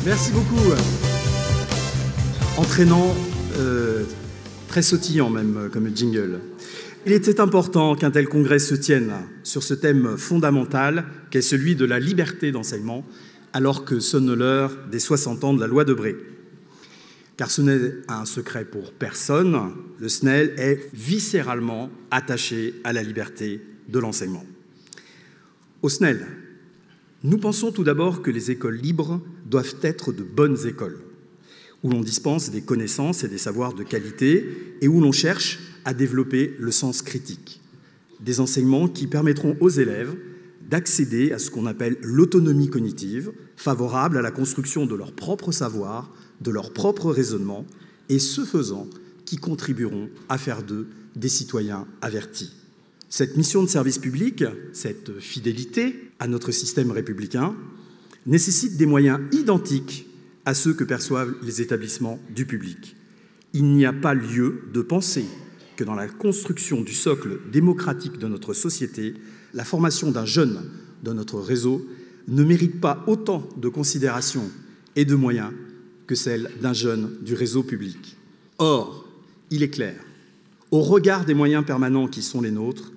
Merci beaucoup. Entraînant, très sautillant même comme jingle. Il était important qu'un tel congrès se tienne sur ce thème fondamental qu'est celui de la liberté d'enseignement, alors que sonne l'heure des 60 ans de la loi Debré. Car ce n'est un secret pour personne, le SNEL est viscéralement attaché à la liberté de l'enseignement. Au SNEL, nous pensons tout d'abord que les écoles libres doivent être de bonnes écoles, où l'on dispense des connaissances et des savoirs de qualité et où l'on cherche à développer le sens critique. Des enseignements qui permettront aux élèves d'accéder à ce qu'on appelle l'autonomie cognitive, favorable à la construction de leur propre savoir, de leur propre raisonnement, et ce faisant, qui contribueront à faire d'eux des citoyens avertis. Cette mission de service public, cette fidélité à notre système républicain, nécessite des moyens identiques à ceux que perçoivent les établissements du public. Il n'y a pas lieu de penser que dans la construction du socle démocratique de notre société, la formation d'un jeune de notre réseau ne mérite pas autant de considération et de moyens que celle d'un jeune du réseau public. Or, il est clair, au regard des moyens permanents qui sont les nôtres,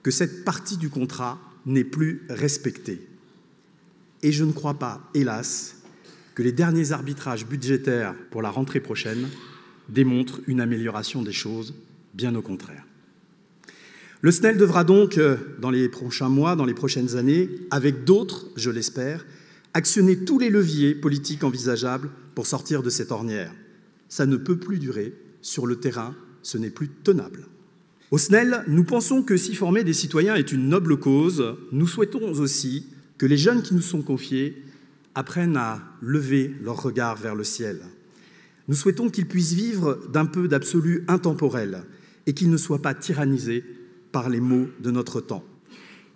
que cette partie du contrat n'est plus respectée. Et je ne crois pas, hélas, que les derniers arbitrages budgétaires pour la rentrée prochaine démontrent une amélioration des choses, bien au contraire. Le SNEL devra donc, dans les prochains mois, dans les prochaines années, avec d'autres, je l'espère, actionner tous les leviers politiques envisageables pour sortir de cette ornière. Ça ne peut plus durer. Sur le terrain, ce n'est plus tenable. Au SNEL, nous pensons que si former des citoyens est une noble cause, nous souhaitons aussi que les jeunes qui nous sont confiés apprennent à lever leur regard vers le ciel. Nous souhaitons qu'ils puissent vivre d'un peu d'absolu intemporel et qu'ils ne soient pas tyrannisés par les maux de notre temps.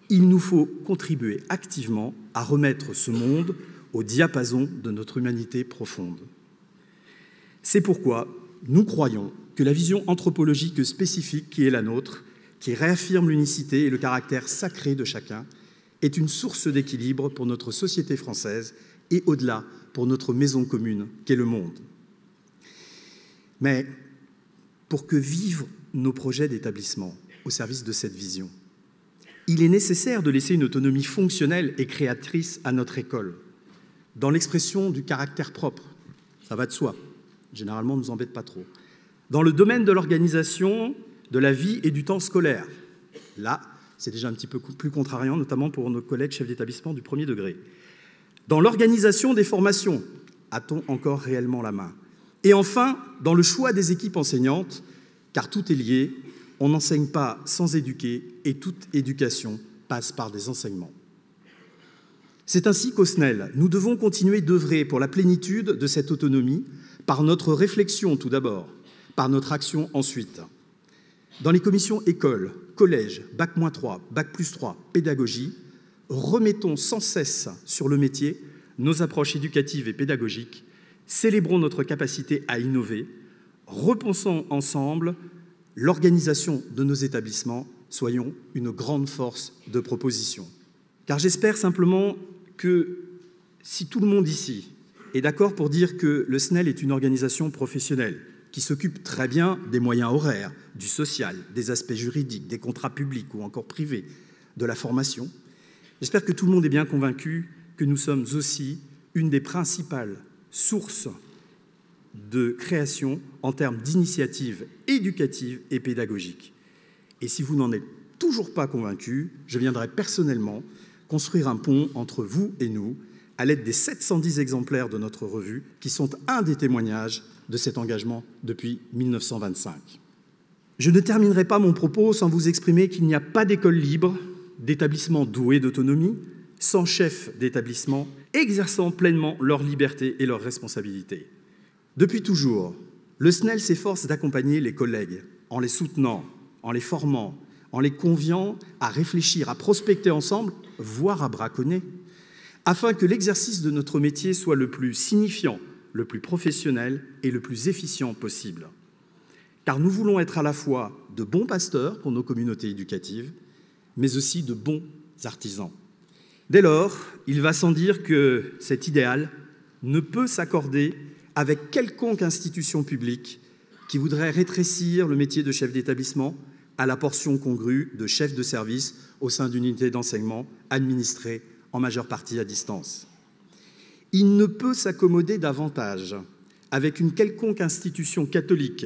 Il nous faut contribuer activement à remettre ce monde au diapason de notre humanité profonde. C'est pourquoi nous croyons que la vision anthropologique spécifique qui est la nôtre, qui réaffirme l'unicité et le caractère sacré de chacun, est une source d'équilibre pour notre société française et au-delà pour notre maison commune qu'est le monde. Mais pour que vivent nos projets d'établissement au service de cette vision, il est nécessaire de laisser une autonomie fonctionnelle et créatrice à notre école, dans l'expression du caractère propre, ça va de soi, généralement on ne nous embête pas trop, dans le domaine de l'organisation de la vie et du temps scolaire. Là, c'est déjà un petit peu plus contrariant, notamment pour nos collègues chefs d'établissement du premier degré. Dans l'organisation des formations, a-t-on encore réellement la main? Et enfin, dans le choix des équipes enseignantes, car tout est lié, on n'enseigne pas sans éduquer et toute éducation passe par des enseignements. C'est ainsi qu'au SNEL, nous devons continuer d'œuvrer pour la plénitude de cette autonomie par notre réflexion tout d'abord, par notre action ensuite. Dans les commissions écoles, collèges, Bac-3, Bac+3, pédagogie, remettons sans cesse sur le métier nos approches éducatives et pédagogiques, célébrons notre capacité à innover, repensons ensemble l'organisation de nos établissements, soyons une grande force de proposition. Car j'espère simplement que si tout le monde ici est d'accord pour dire que le SNEL est une organisation professionnelle qui s'occupe très bien des moyens horaires, du social, des aspects juridiques, des contrats publics ou encore privés, de la formation, j'espère que tout le monde est bien convaincu que nous sommes aussi une des principales sources de création en termes d'initiatives éducatives et pédagogiques. Et si vous n'en êtes toujours pas convaincu, je viendrai personnellement construire un pont entre vous et nous à l'aide des 710 exemplaires de notre revue qui sont un des témoignages de cet engagement depuis 1925. Je ne terminerai pas mon propos sans vous exprimer qu'il n'y a pas d'école libre, d'établissement doué d'autonomie, sans chef d'établissement, exerçant pleinement leur liberté et leurs responsabilités. Depuis toujours, le SNEL s'efforce d'accompagner les collègues en les soutenant, en les formant, en les conviant à réfléchir, à prospecter ensemble, voire à braconner, afin que l'exercice de notre métier soit le plus signifiant, le plus professionnel et le plus efficient possible. Car nous voulons être à la fois de bons pasteurs pour nos communautés éducatives, mais aussi de bons artisans. Dès lors, il va sans dire que cet idéal ne peut s'accorder avec quelconque institution publique qui voudrait rétrécir le métier de chef d'établissement à la portion congrue de chef de service au sein d'une unité d'enseignement administrée en majeure partie à distance. Il ne peut s'accommoder davantage avec une quelconque institution catholique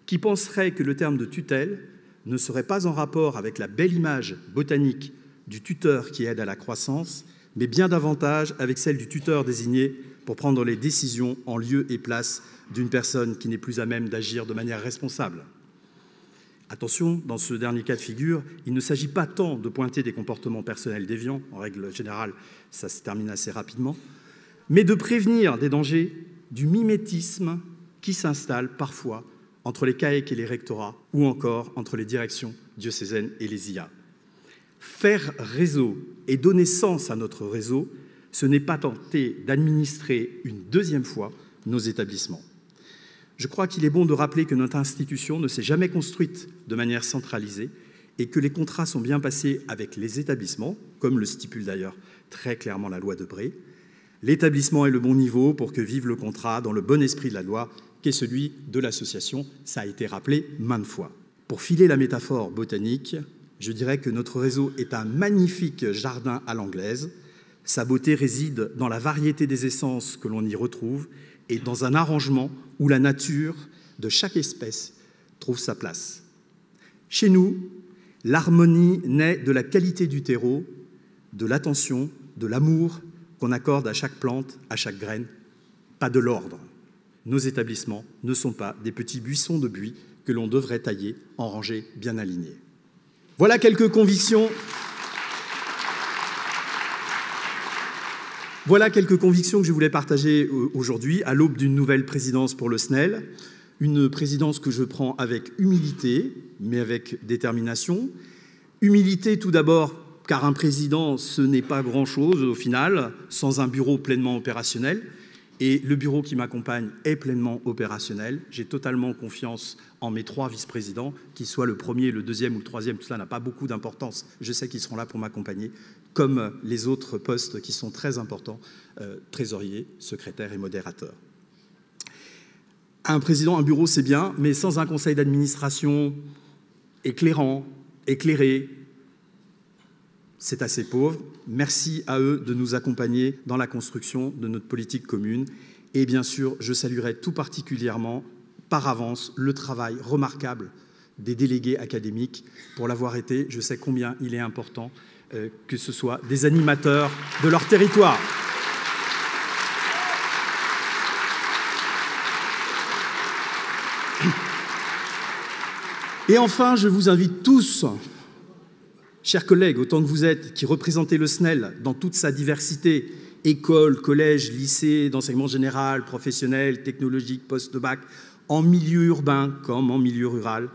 qui penserait que le terme de tutelle ne serait pas en rapport avec la belle image botanique du tuteur qui aide à la croissance, mais bien davantage avec celle du tuteur désigné pour prendre les décisions en lieu et place d'une personne qui n'est plus à même d'agir de manière responsable. Attention, dans ce dernier cas de figure, il ne s'agit pas tant de pointer des comportements personnels déviants, en règle générale, ça se termine assez rapidement, mais de prévenir des dangers du mimétisme qui s'installe parfois entre les CAEC et les rectorats, ou encore entre les directions diocésaines et les IA. Faire réseau et donner sens à notre réseau, ce n'est pas tenter d'administrer une deuxième fois nos établissements. Je crois qu'il est bon de rappeler que notre institution ne s'est jamais construite de manière centralisée et que les contrats sont bien passés avec les établissements, comme le stipule d'ailleurs très clairement la loi Debré. L'établissement est le bon niveau pour que vive le contrat dans le bon esprit de la loi, qui est celui de l'association. Ça a été rappelé maintes fois. Pour filer la métaphore botanique, je dirais que notre réseau est un magnifique jardin à l'anglaise. Sa beauté réside dans la variété des essences que l'on y retrouve et dans un arrangement où la nature de chaque espèce trouve sa place. Chez nous, l'harmonie naît de la qualité du terreau, de l'attention, de l'amour qu'on accorde à chaque plante, à chaque graine, pas de l'ordre. Nos établissements ne sont pas des petits buissons de buis que l'on devrait tailler en rangées bien alignées. Voilà quelques convictions. Voilà quelques convictions que je voulais partager aujourd'hui à l'aube d'une nouvelle présidence pour le SNEL, une présidence que je prends avec humilité, mais avec détermination. Humilité tout d'abord, car un président, ce n'est pas grand-chose au final, sans un bureau pleinement opérationnel. Et le bureau qui m'accompagne est pleinement opérationnel. J'ai totalement confiance en mes 3 vice-présidents, qu'ils soient le premier, le deuxième ou le troisième, tout cela n'a pas beaucoup d'importance. Je sais qu'ils seront là pour m'accompagner, comme les autres postes qui sont très importants, trésorier, secrétaire et modérateur. Un président, un bureau, c'est bien, mais sans un conseil d'administration éclairant, éclairé, c'est assez pauvre. Merci à eux de nous accompagner dans la construction de notre politique commune. Et bien sûr, je saluerai tout particulièrement, par avance, le travail remarquable des délégués académiques pour l'avoir été. Je sais combien il est important que ce soit des animateurs de leur territoire. Et enfin, je vous invite tous, chers collègues, autant que vous êtes, qui représentez le SNEL dans toute sa diversité, école, collège, lycée, d'enseignement général, professionnel, technologique, post-bac, en milieu urbain comme en milieu rural,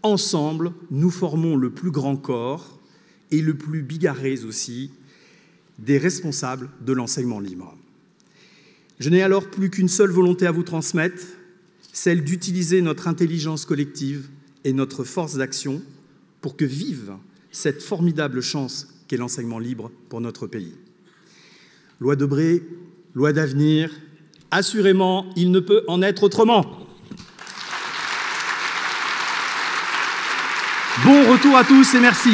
ensemble, nous formons le plus grand corps et le plus bigarré aussi des responsables de l'enseignement libre. Je n'ai alors plus qu'une seule volonté à vous transmettre, celle d'utiliser notre intelligence collective et notre force d'action pour que vive cette formidable chance qu'est l'enseignement libre pour notre pays. Loi Debré, loi d'avenir, assurément, il ne peut en être autrement. Bon retour à tous et merci.